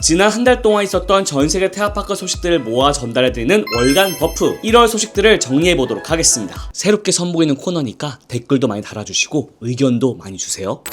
지난 한 달 동안 있었던 전세계 테마파크 소식들을 모아 전달해드리는 월간 버프 1월 소식들을 정리해보도록 하겠습니다. 새롭게 선보이는 코너니까 댓글도 많이 달아주시고 의견도 많이 주세요.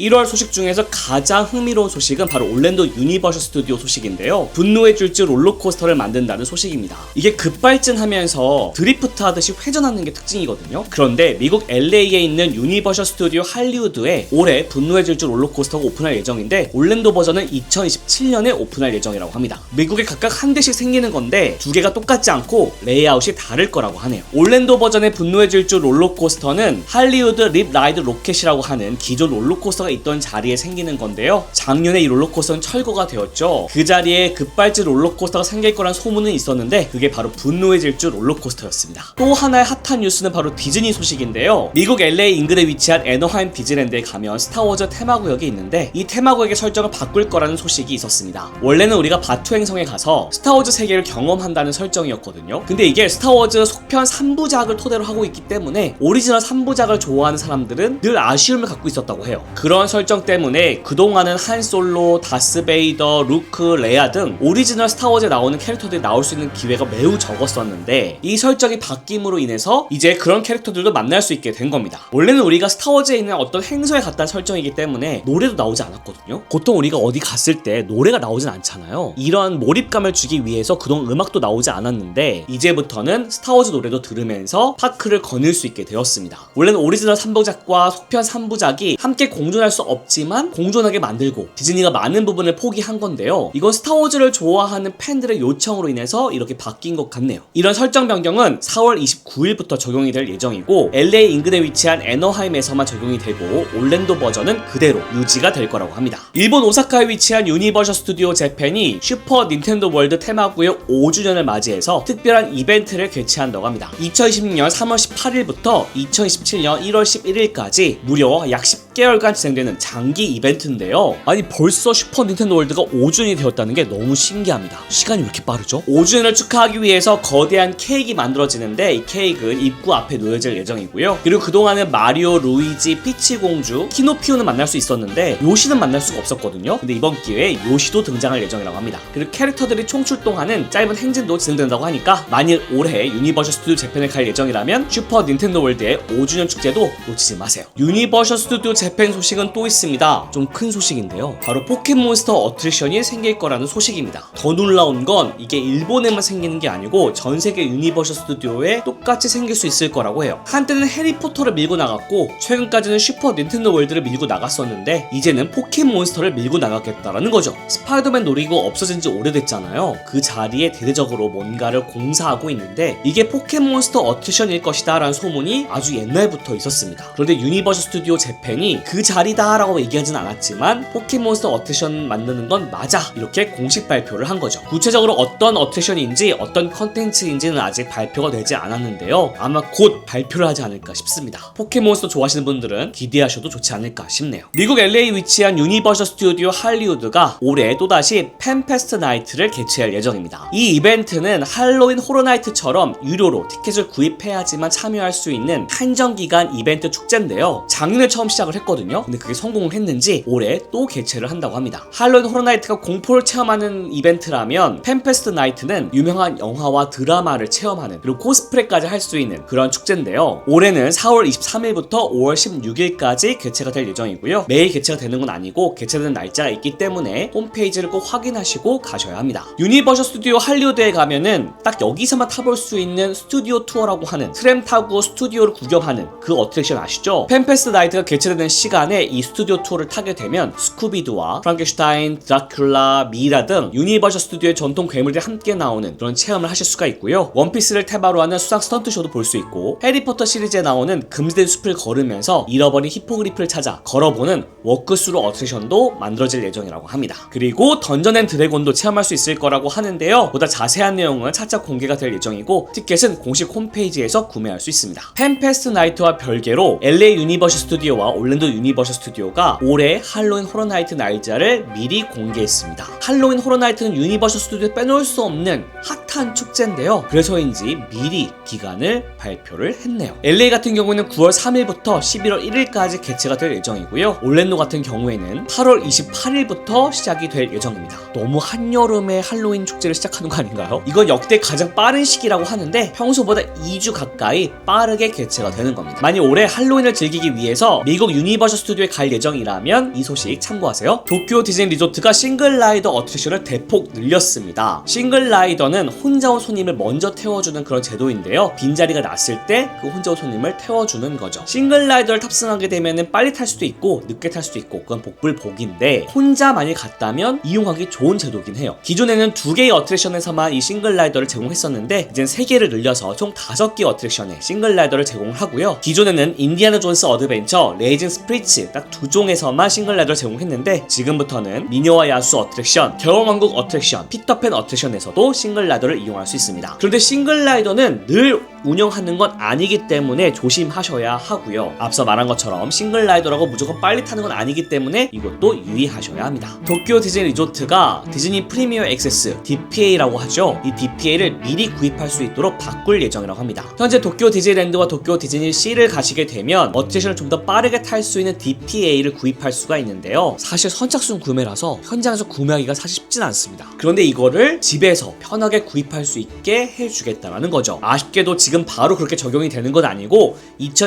1월 소식 중에서 가장 흥미로운 소식은 바로 올랜도 유니버셜 스튜디오 소식인데요. 분노의 질주 롤러코스터를 만든다는 소식입니다. 이게 급발진하면서 드리프트 하듯이 회전하는 게 특징이거든요. 그런데 미국 LA에 있는 유니버셜 스튜디오 할리우드에 올해 분노의 질주 롤러코스터가 오픈할 예정인데 올랜도 버전은 2027년에 오픈할 예정이라고 합니다. 미국에 각각 한 대씩 생기는 건데 두 개가 똑같지 않고 레이아웃이 다를 거라고 하네요. 올랜도 버전의 분노의 질주 롤러코스터는 할리우드 립 라이드 로켓이라고 하는 기존 롤러코스터가 있던 자리에 생기는 건데요. 작년에 이 롤러코스터는 철거가 되었죠. 그 자리에 급발진 롤러코스터가 생길 거란 소문은 있었는데 그게 바로 분노의 질주 롤러코스터였습니다. 또 하나의 핫한 뉴스는 바로 디즈니 소식인데요. 미국 LA 인근에 위치한 애너하임 디즈랜드에 가면 스타워즈 테마구역이 있는데 이 테마구역의 설정을 바꿀 거라는 소식이 있었습니다. 원래는 우리가 바투 행성에 가서 스타워즈 세계를 경험한다는 설정이었거든요. 근데 이게 스타워즈 속편 3부작을 토대로 하고 있기 때문에 오리지널 3부작을 좋아하는 사람들은 늘 아쉬움을 갖고 있었다고 해요. 그런 설정 때문에 그동안은 한 솔로, 다스베이더, 루크, 레아 등 오리지널 스타워즈에 나오는 캐릭터들이 나올 수 있는 기회가 매우 적었었는데 이 설정이 바뀜으로 인해서 이제 그런 캐릭터들도 만날 수 있게 된 겁니다. 원래는 우리가 스타워즈에 있는 어떤 행성에 갔다는 설정이기 때문에 노래도 나오지 않았거든요. 보통 우리가 어디 갔을 때 노래가 나오진 않잖아요. 이런 몰입감을 주기 위해서 그동안 음악도 나오지 않았는데 이제부터는 스타워즈 노래도 들으면서 파크를 거닐 수 있게 되었습니다. 원래는 오리지널 3부작과 속편 3부작이 함께 공존할 수 없지만 공존하게 만들고 디즈니가 많은 부분을 포기한 건데요. 이건 스타워즈를 좋아하는 팬들의 요청으로 인해서 이렇게 바뀐 것 같네요. 이런 설정 변경은 4월 29일부터 적용이 될 예정이고 LA 인근에 위치한 애너하임에서만 적용이 되고 올랜도 버전은 그대로 유지가 될 거라고 합니다. 일본 오사카에 위치한 유니버셜 스튜디오 재팬이 슈퍼 닌텐도 월드 테마구역 5주년을 맞이해서 특별한 이벤트를 개최한다고 합니다. 2020년 3월 18일부터 2027년 1월 11일까지 무려 약 10개월간 진행되는 장기 이벤트인데요. 아니 벌써 슈퍼 닌텐도 월드가 5주년이 되었다는 게 너무 신기합니다. 시간이 왜 이렇게 빠르죠? 5주년을 축하하기 위해서 거대한 케이크가 만들어지는데 이 케이크는 입구 앞에 놓여질 예정이고요. 그리고 그동안은 마리오, 루이지, 피치 공주, 키노피오는 만날 수 있었는데 요시는 만날 수가 없었거든요. 근데 이번 기회에 요시도 등장할 예정이라고 합니다. 그리고 캐릭터들이 총출동하는 짧은 행진도 진행된다고 하니까 만일 올해 유니버셜 스튜디오 재팬에 갈 예정이라면 슈퍼 닌텐도 월드의 5주년 축제도 놓치지 마세요. 유니버셜 스튜디오 재팬 소식은 또 있습니다. 좀 큰 소식인데요. 바로 포켓몬스터 어트랙션이 생길 거라는 소식입니다. 더 놀라운 건 이게 일본에만 생기는 게 아니고 전 세계 유니버셜 스튜디오에 똑같이 생길 수 있을 거라고 해요. 한때는 해리포터를 밀고 나갔고 최근까지는 슈퍼 닌텐도 월드를 밀고 나갔었는데 이제는 포켓몬스터를 밀고 나가겠다라는 거죠. 스파이더맨 놀이기구 없어진 지 오래됐잖아요. 그 자리에 대대적으로 뭔가를 공사하고 있는데 이게 포켓몬스터 어트랙션일 것이다 라는 소문이 아주 옛날부터 있었습니다. 그런데 유니버셜 스튜디오 재팬이 그 자리다 라고 얘기하진 않았지만 포켓몬스터 어트랙션 만드는 건 맞아 이렇게 공식 발표를 한 거죠. 구체적으로 어떤 어트랙션인지 어떤 컨텐츠인지는 아직 발표가 되지 않았는데요. 아마 곧 발표를 하지 않을까 싶습니다. 포켓몬스터 좋아하시는 분들은 기대하셔도 좋지 않을까 싶네요. 미국 LA에 위치한 유니버셜 스튜디오 할리우드가 올해 또다시 팬페스트 나이트를 개최할 예정입니다. 이 이벤트는 할로윈 호러나이트처럼 유료로 티켓을 구입해야지만 참여할 수 있는 한정기간 이벤트 축제인데요. 작년에 처음 시작을 했거든요. 근데 그게 성공을 했는지 올해 또 개최를 한다고 합니다. 할로윈 호러나이트가 공포를 체험하는 이벤트라면 팬페스트 나이트는 유명한 영화와 드라마를 체험하는 그리고 코스프레까지 할 수 있는 그런 축제인데요. 올해는 4월 23일부터 5월 16일까지 개최가 될 예정이고요. 매일 개최가 되는 건 아니고 개최되는 날짜가 있기 때문에 홈페이지를 꼭 확인하시고 가셔야 합니다. 유니버셜 스튜디오 할리우드에 가면은 딱 여기서만 타볼 수 있는 스튜디오 투어라고 하는 트램 타고 스튜디오를 구경하는 그 어트랙션 아시죠? 팬페스트 나이트가 개최되는 시간에 이 스튜디오 투어를 타게 되면 스쿠비드와 프랑켄슈타인, 드라큘라, 미라 등 유니버셜 스튜디오의 전통 괴물들이 함께 나오는 그런 체험을 하실 수가 있고요. 원피스를 테마로 하는 수상 스턴트쇼도 볼 수 있고 해리포터 시리즈에 나오는 금지된 숲을 걸으면서 잃어버린 히포그리프를 찾아 걸어보는 워크스루 어트랙션도 만들어질 예정이라고 합니다. 그리고 던전 앤 드래곤도 체험할 수 있을 거라고 하는데요. 보다 자세한 내용은 차차 공개가 될 예정이고 티켓은 공식 홈페이지에서 구매할 수 있습니다. 팬페스트 나이트와 별개로 LA 유니버셜 스튜디오와 올랜도 유니버셜 스튜디오가 올해 할로윈 호러나이트 날짜를 미리 공개했습니다. 할로윈 호러나이트는 유니버셜 스튜디오에 빼놓을 수 없는 핫한 축제인데요. 그래서인지 미리 기간을 발표를 했네요. LA 같은 경우에는 9월 3일부터 11월 1일까지 개최가 될 예정이고요. 올랜도 같은 경우에는 8월 28일부터 시작이 될 예정입니다. 너무 한여름에 할로윈 축제를 시작하는 거 아닌가요? 이건 역대 가장 빠른 시기라고 하는데 평소보다 2주 가까이 빠르게 개최가 되는 겁니다. 만약 올해 할로윈을 즐기기 위해서 미국 유니버셜 스튜디오에 갈 예정이라면 이 소식 참고하세요. 도쿄 디즈니 리조트가 싱글라이더 어트랙션을 대폭 늘렸습니다. 싱글라이더는 혼자 온 손님을 먼저 태워주는 그런 제도인데요. 빈자리가 났을 때 그 혼자 온 손님을 태워주는 거죠. 싱글라이더를 탑승하게 되면 빨리 탈 수도 있고 늦게 탈 수도 있고 그건 복불복인데 혼자 만일 갔다면 이용하기 좋은 제도긴 해요. 기존에는 2개의 어트랙션에서만 이 싱글라이더를 제공했었는데 이젠 3개를 늘려서 총 5개의 어트랙션에 싱글라이더를 제공을 하고요. 기존에는 인디아나 존스 어드벤처, 레이징 스프리츠 딱 2종에서만 싱글라이더를 제공했는데 지금부터는 미녀와 야수 어트랙션, 겨울왕국 어트랙션, 피터팬 어트랙션에서도 싱글라이더를 이용할 수 있습니다. 그런데 싱글라이더는 늘 운영하는 건 아니기 때문에 조심하셔야 하고요. 앞서 말한 것처럼 싱글라이더라고 무조건 빨리 타는 건 아니기 때문에 이것도 유의하셔야 합니다. 도쿄 디즈니 리조트가 디즈니 프리미어 액세스 DPA라고 하죠. 이 DPA를 미리 구입할 수 있도록 바꿀 예정이라고 합니다. 현재 도쿄 디즈니랜드와 도쿄 디즈니 시를 가시게 되면 어트랙션을 좀 더 빠르게 탈 수 있는 DPA를 구입할 수가 있는데요. 사실 선착순 구매라서 현장에서 구매하기가 사실 쉽진 않습니다. 그런데 이거를 집에서 편하게 구입할 수 있게 해주겠다는 거죠. 아쉽게도 지금 바로 그렇게 적용이 되는 건 아니고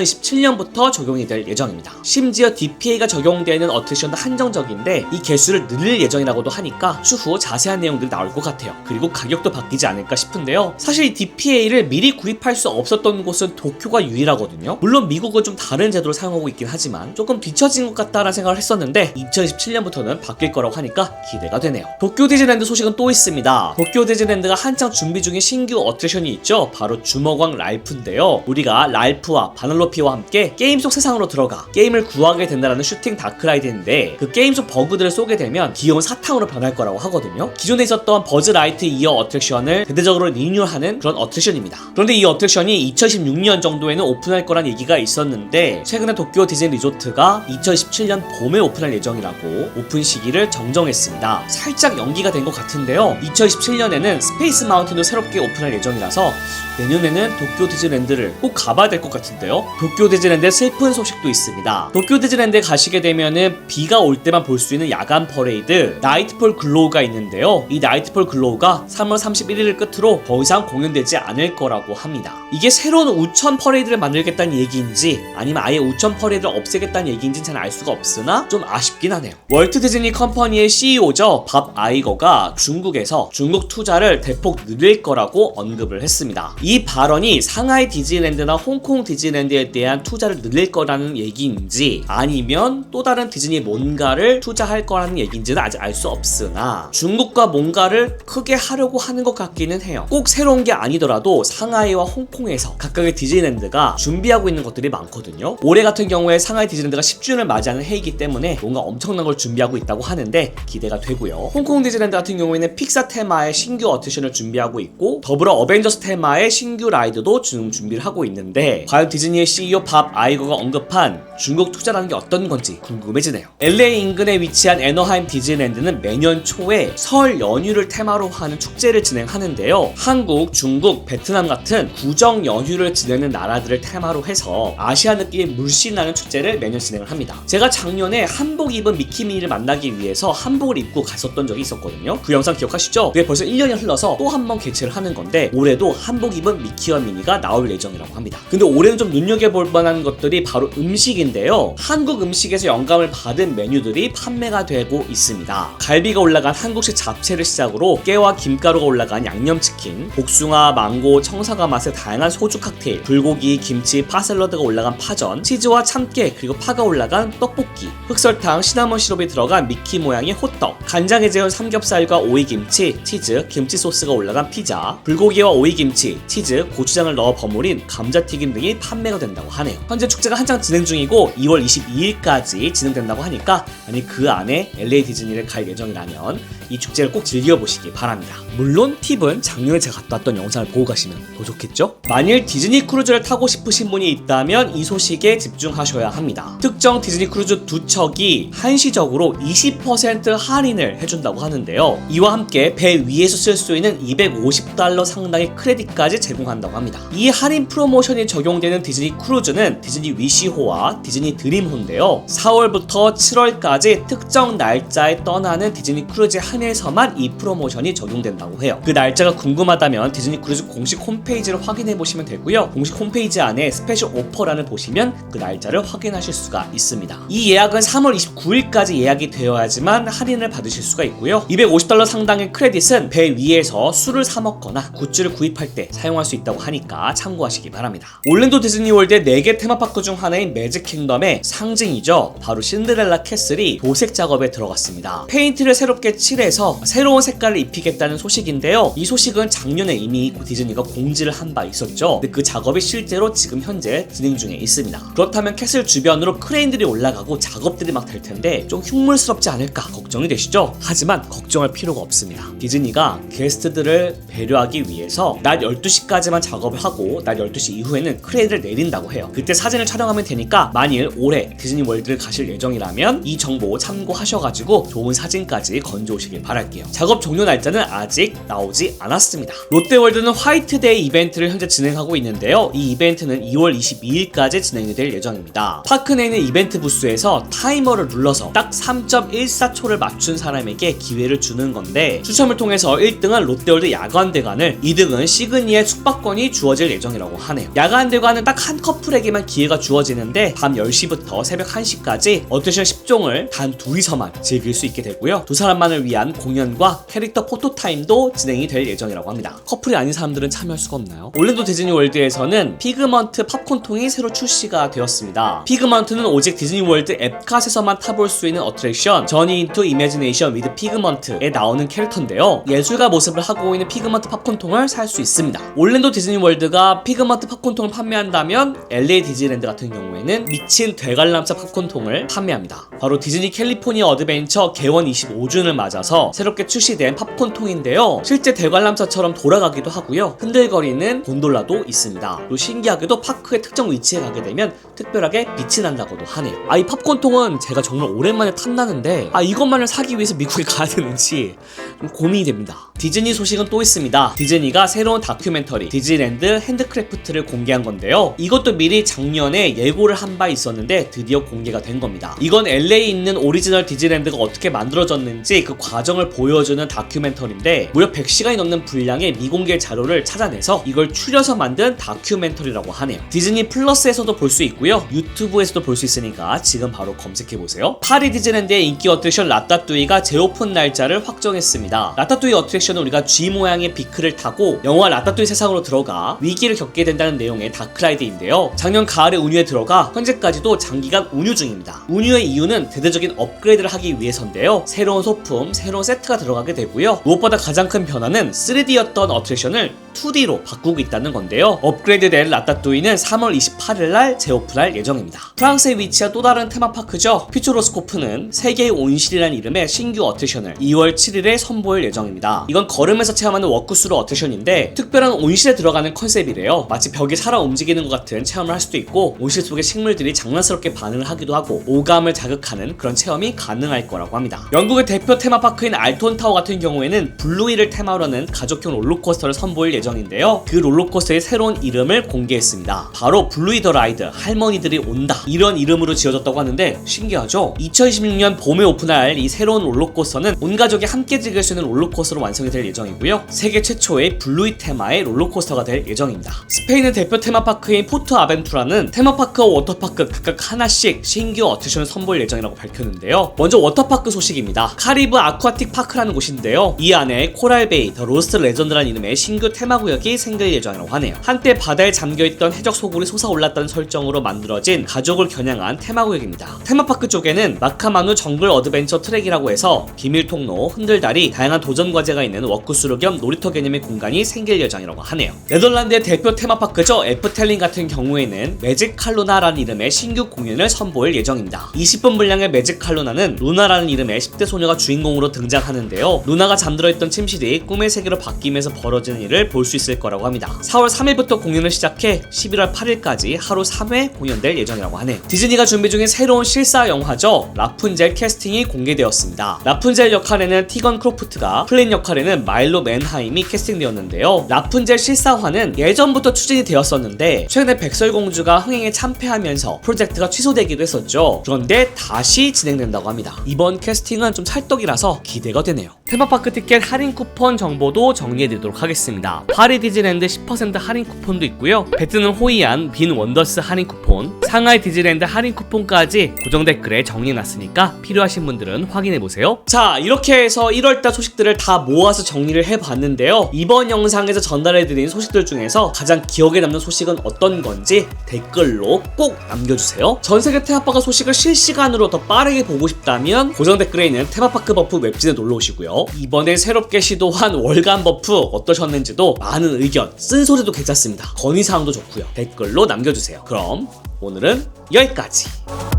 2017년부터 적용이 될 예정입니다. 심지어 DPA가 적용되는 어트랙션도 한정적인데 이 개수를 늘릴 예정이라고도 하니까 추후 자세한 내용들이 나올 것 같아요. 그리고 가격도 바뀌지 않을까 싶은데요. 사실 이 DPA를 미리 구입할 수 없었던 곳은 도쿄가 유일하거든요. 물론 미국은 좀 다른 제도를 사용하고 있긴 하지만 조금 뒤처진 것 같다라는 생각을 했었는데 2017년부터는 바뀔 거라고 하니까 기대가 되네요. 도쿄 디즈니랜드 소식은 또 있습니다. 도쿄 디즈니랜드가 한창 준비 중인 신규 어트랙션이 있죠. 바로 주먹왕 랄프인데요. 우리가 랄프와 바넬로피와 함께 게임 속 세상으로 들어가 게임을 구하게 된다는 슈팅 다크라이드인데 그 게임 속 버그들을 쏘게 되면 귀여운 사탕으로 변할 거라고 하거든요. 기존에 있었던 버즈 라이트 이어 어트랙션을 대대적으로 리뉴얼하는 그런 어트랙션입니다. 그런데 이 어트랙션이 2016년 정도에는 오픈할 거란 얘기가 있었는데 최근에 도쿄 디즈니 리조트가 2017년 봄에 오픈할 예정이라고 오픈 시기를 정정했습니다. 살짝 연기가 된 것 같은데요. 2017년에는 스페이스 마운틴도 새롭게 오픈할 예정이라서 내년에는 도쿄 디즈니랜드를 꼭 가봐야 될 것 같은데요. 도쿄 디즈니랜드에 슬픈 소식도 있습니다. 도쿄 디즈니랜드에 가시게 되면은 비가 올 때만 볼 수 있는 야간 퍼레이드 나이트폴 글로우가 있는데요. 이 나이트폴 글로우가 3월 31일을 끝으로 더 이상 공연되지 않을 거라고 합니다. 이게 새로운 우천 퍼레이드를 만들겠다는 얘기인지 아니면 아예 우천 퍼레이드를 없애겠다는 얘기인지는 잘 알 수가 없으나 좀 아쉽긴 하네요. 월트 디즈니 컴퍼니의 CEO죠. 밥 아이거가 중국에서 중국 투자를 대폭 늘릴 거라고 언급을 했습니다. 이 발언이 상하이 디즈니랜드나 홍콩 디즈니랜드에 대한 투자를 늘릴 거라는 얘기인지 아니면 또 다른 디즈니 뭔가를 투자할 거라는 얘기인지는 아직 알 수 없으나 중국과 뭔가를 크게 하려고 하는 것 같기는 해요. 꼭 새로운 게 아니더라도 상하이와 홍콩에서 각각의 디즈니랜드가 준비하고 있는 것들이 많거든요. 올해 같은 경우에 상하이 디즈니랜드가 10주년을 맞이하는 해이기 때문에 뭔가 엄청난 걸 준비하고 있다고 하는데 기대가 되고요. 홍콩 디즈니랜드 같은 경우에는 픽사 테마의 신규 어트랙션을 준비하고 있고 더불어 어벤져스 테마의 신규 라이드도 지금 준비를 하고 있는데 과연 디즈니의 CEO 밥 아이거가 언급한 중국 투자라는 게 어떤 건지 궁금해지네요. LA 인근에 위치한 애너하임 디즈니랜드는 매년 초에 설 연휴를 테마로 하는 축제를 진행하는데요. 한국, 중국, 베트남 같은 구정 연휴를 지내는 나라들을 테마로 해서 아시아 느낌이 물씬 나는 축제를 매년 진행을 합니다. 제가 작년에 한복 입은 미키미니를 만나기 위해서 한복을 입고 갔었던 적이 있었거든요. 그 영상 기억하시죠? 그게 벌써 1년이 흘러서 또 한 번 개최를 하는 건데 올해도 한복 입은 미키와 미니가 나올 예정이라고 합니다. 근데 올해는 좀 눈여겨볼 만한 것들이 바로 음식인데요. 한국 음식에서 영감을 받은 메뉴들이 판매가 되고 있습니다. 갈비가 올라간 한국식 잡채를 시작으로 깨와 김가루가 올라간 양념치킨, 복숭아, 망고, 청사과 맛의 다양한 소주 칵테일, 불고기, 김치, 파샐러드가 올라간 파전, 치즈와 참깨 그리고 파가 올라간 떡볶이, 흑설탕, 시나몬 시럽이 들어간 미키 모양의 호떡, 간장에 재운 삼겹살과 오이김치, 치즈, 김치 소스가 올라간 피자, 불고기와 오이김치, 치즈, 고추장을 넣어 버무린 감자튀김 등이 판매가 된다고 하네요. 현재 축제가 한창 진행 중이고 그리고 2월 22일까지 진행된다고 하니까 만약 그 안에 LA 디즈니를 갈 예정이라면 이 축제를 꼭 즐겨보시기 바랍니다. 물론 팁은 작년에 제가 갔다 왔던 영상을 보고 가시면 더 좋겠죠? 만일 디즈니 크루즈를 타고 싶으신 분이 있다면 이 소식에 집중하셔야 합니다. 특정 디즈니 크루즈 두 척이 한시적으로 20% 할인을 해준다고 하는데요. 이와 함께 배 위에서 쓸 수 있는 $250 상당의 크레딧까지 제공한다고 합니다. 이 할인 프로모션이 적용되는 디즈니 크루즈는 디즈니 위시호와 디즈니 드림호인데요. 4월부터 7월까지 특정 날짜에 떠나는 디즈니 크루즈 한해서만 이 프로모션이 적용된다고 해요. 그 날짜가 궁금하다면 디즈니 크루즈 공식 홈페이지를 확인해 보시면 되고요. 공식 홈페이지 안에 스페셜 오퍼란을 보시면 그 날짜를 확인하실 수가 있습니다. 이 예약은 3월 29일까지 예약이 되어야지만 할인을 받으실 수가 있고요. $250 상당의 크레딧은 배 위에서 술을 사 먹거나 굿즈를 구입할 때 사용할 수 있다고 하니까 참고하시기 바랍니다. 올랜도 디즈니월드의 4개 테마파크 중 하나인 매직 킹덤의 상징이죠. 바로 신데렐라 캐슬이 도색 작업에 들어갔습니다. 페인트를 새롭게 칠해서 새로운 색깔을 입히겠다는 소식인데요. 이 소식은 작년에 이미 디즈니가 공지를 한 바 있었죠. 근데 그 작업이 실제로 지금 현재 진행 중에 있습니다. 그렇다면 캐슬 주변으로 크레인들이 올라가고 작업들이 막 될 텐데 좀 흉물스럽지 않을까 걱정이 되시죠? 하지만 걱정할 필요가 없습니다. 디즈니가 게스트들을 배려하기 위해서 낮 12시까지만 작업을 하고 낮 12시 이후에는 크레인을 내린다고 해요. 그때 사진을 촬영하면 되니까 만일 올해 디즈니 월드를 가실 예정이라면 이 정보 참고하셔가지고 좋은 사진까지 건져오시길 바랄게요. 작업 종료 날짜는 아직 나오지 않았습니다. 롯데월드는 화이트데이 이벤트를 현재 진행하고 있는데요. 이 이벤트는 2월 22일까지 진행이 될 예정입니다. 파크 내에 있는 이벤트 부스에서 타이머를 눌러서 딱 3.14초를 맞춘 사람에게 기회를 주는 건데 추첨을 통해서 1등은 롯데월드 야간대관을, 2등은 시그니의 숙박권이 주어질 예정이라고 하네요. 야간대관은 딱 한 커플에게만 기회가 주어지는데 밤 10시부터 새벽 1시까지 어트랙션 10종을 단 둘이서만 즐길 수 있게 되고요. 두 사람만을 위한 공연과 캐릭터 포토타임도 진행이 될 예정이라고 합니다. 커플이 아닌 사람들은 참여할 수가 없나요? 올랜도 디즈니월드에서는 피그먼트 팝콘통이 새로 출시가 되었습니다. 피그먼트는 오직 디즈니월드 앱캇에서만 타볼 수 있는 어트랙션 저니 인투 이매지네이션 위드 피그먼트에 나오는 캐릭터인데요. 예술가 모습을 하고 있는 피그먼트 팝콘통을 살 수 있습니다. 올랜도 디즈니월드가 피그먼트 팝콘통을 판매한다면 LA 디즈니랜드 같은 경우에는 미친 되갈람차 팝콘통을 판매합니다. 바로 디즈니 캘리포니아 어드벤처 개원 25주년을 맞아서 새롭게 출시된 팝콘통인데요. 실제 되관람차처럼 돌아가기도 하고요. 흔들거리는 곤돌라도 있습니다. 또 신기하게도 파크의 특정 위치에 가게 되면 특별하게 빛이 난다고도 하네요. 이 팝콘통은 제가 정말 오랜만에 탐나는데 이것만을 사기 위해서 미국에 가야 되는지 좀 고민이 됩니다. 디즈니 소식은 또 있습니다. 디즈니가 새로운 다큐멘터리 디즈니랜드 핸드크래프트를 공개한 건데요. 이것도 미리 작년에 예고를 한 바 있었는데 드디어 공개가 된 겁니다. 이건 LA에 있는 오리지널 디즈니랜드가 어떻게 만들어졌는지 그 과정을 보여주는 다큐멘터리인데 무려 100시간이 넘는 분량의 미공개 자료를 찾아내서 이걸 추려서 만든 다큐멘터리라고 하네요. 디즈니 플러스에서도 볼 수 있고요. 유튜브에서도 볼 수 있으니까 지금 바로 검색해보세요. 파리 디즈니랜드의 인기 어트랙션 라따뚜이가 재오픈 날짜를 확정했습니다. 라따뚜이 어트랙션은 우리가 G 모양의 비크를 타고 영화 라따뚜이 세상으로 들어가 위기를 겪게 된다는 내용의 다크라이드인데요. 작년 가을에 운유에 들어가 현재까지도 장기간 운유 중입니다. 운유의 이유는 대대적인 업그레이드를 하기 위해서인데요. 새로운 소품, 새로운 세트가 들어가게 되고요. 무엇보다 가장 큰 변화는 3D였던 어트랙션을 2D로 바꾸고 있다는 건데요. 업그레이드된 라따뚜이는 3월 28일날 재오픈할 예정입니다. 프랑스에 위치한 또 다른 테마파크죠. 퓨처로스코프는 세계의 온실이라는 이름의 신규 어트랙션을 2월 7일에 선보일 예정입니다. 이건 걸으면서 체험하는 워크스루 어트랙션인데 특별한 온실에 들어가는 컨셉이래요. 마치 벽이 살아 움직이는 것 같은 체험을 할 수도 있고 온실 속의 식물들이 장난스럽게 반응을 하기도 하고 오감을 자극하는 그런 체험이 가능할 거라고 합니다. 영국의 대표 테마파크인 알톤타워 같은 경우에는 블루힐을 테마로 하는 가족형 롤러코스터를 선보일 예정인데요. 그 롤러코스터의 새로운 이름을 공개했습니다. 바로 블루이 더 라이드, 할머니들이 온다, 이런 이름으로 지어졌다고 하는데 신기하죠? 2026년 봄에 오픈할 이 새로운 롤러코스터는 온 가족이 함께 즐길 수 있는 롤러코스터로 완성이 될 예정이고요. 세계 최초의 블루이 테마의 롤러코스터가 될 예정입니다. 스페인의 대표 테마파크인 포트 아벤투라는 테마파크와 워터파크 각각 하나씩 신규 어트랙션을 선보일 예정이라고 밝혔는데요. 먼저 워터파크 소식입니다. 카리브 아쿠아틱 파크라는 곳인데요. 이 안에 코랄베이, 더 로스트 레전드라는 이름의 신규 테마구역이 생길 예정이라고 하네요. 한때 바다에 잠겨있던 해적 소굴이 솟아올랐다는 설정으로 만들어진 가족을 겨냥한 테마구역입니다. 테마파크 쪽에는 마카마누 정글 어드벤처 트랙이라고 해서 비밀통로, 흔들다리, 다양한 도전 과제가 있는 테마파크에는 워크스루 겸 놀이터 개념의 공간이 생길 예정이라고 하네요. 네덜란드의 대표 테마파크죠. 에프텔링 같은 경우에는 매직 칼루나라는 이름의 신규 공연을 선보일 예정입니다. 20분 분량의 매직 칼루나는 루나라는 이름의 10대 소녀가 주인공으로 등장하는데요. 루나가 잠들어있던 침실이 꿈의 세계로 바뀌면서 벌어지는 일을 볼 수 있을 거라고 합니다. 4월 3일부터 공연을 시작해 11월 8일까지 하루 3회 공연될 예정이라고 하네요. 디즈니가 준비 중인 새로운 실사 영화죠. 라푼젤 캐스팅이 공개되었습니다. 라푼젤 역할에는 티건 크로프트가, 플린 역할에는 마일로 맨하임이 캐스팅되었는데요. 라푼젤 실사화는 예전부터 추진이 되었었는데 최근에 백설공주가 흥행에 참패하면서 프로젝트가 취소되기도 했었죠. 그런데 다시 진행된다고 합니다. 이번 캐스팅은 좀 찰떡이라서 기대가 되네요. 테마파크 티켓 할인 쿠폰 정보도 정리해드리도록 하겠습니다. 파리 디즈니랜드 10% 할인 쿠폰도 있고요. 베트남 호이안 빈 원더스 할인 쿠폰, 상하이 디즈니랜드 할인 쿠폰까지 고정 댓글에 정리해놨으니까 필요하신 분들은 확인해보세요. 자, 이렇게 해서 1월달 소식들을 다 모아서 정리를 해봤는데요. 이번 영상에서 전달해드린 소식들 중에서 가장 기억에 남는 소식은 어떤 건지 댓글로 꼭 남겨주세요. 전세계 테마파크 소식을 실시간으로 더 빠르게 보고 싶다면 고정 댓글에 있는 테마파크 버프 웹진에 놀러오시고요. 이번에 새롭게 시도한 월간 버프 어떠셨는지도 많은 의견, 쓴소리도 괜찮습니다. 건의사항도 좋고요. 댓글로 남겨주세요. 그럼 오늘은 여기까지.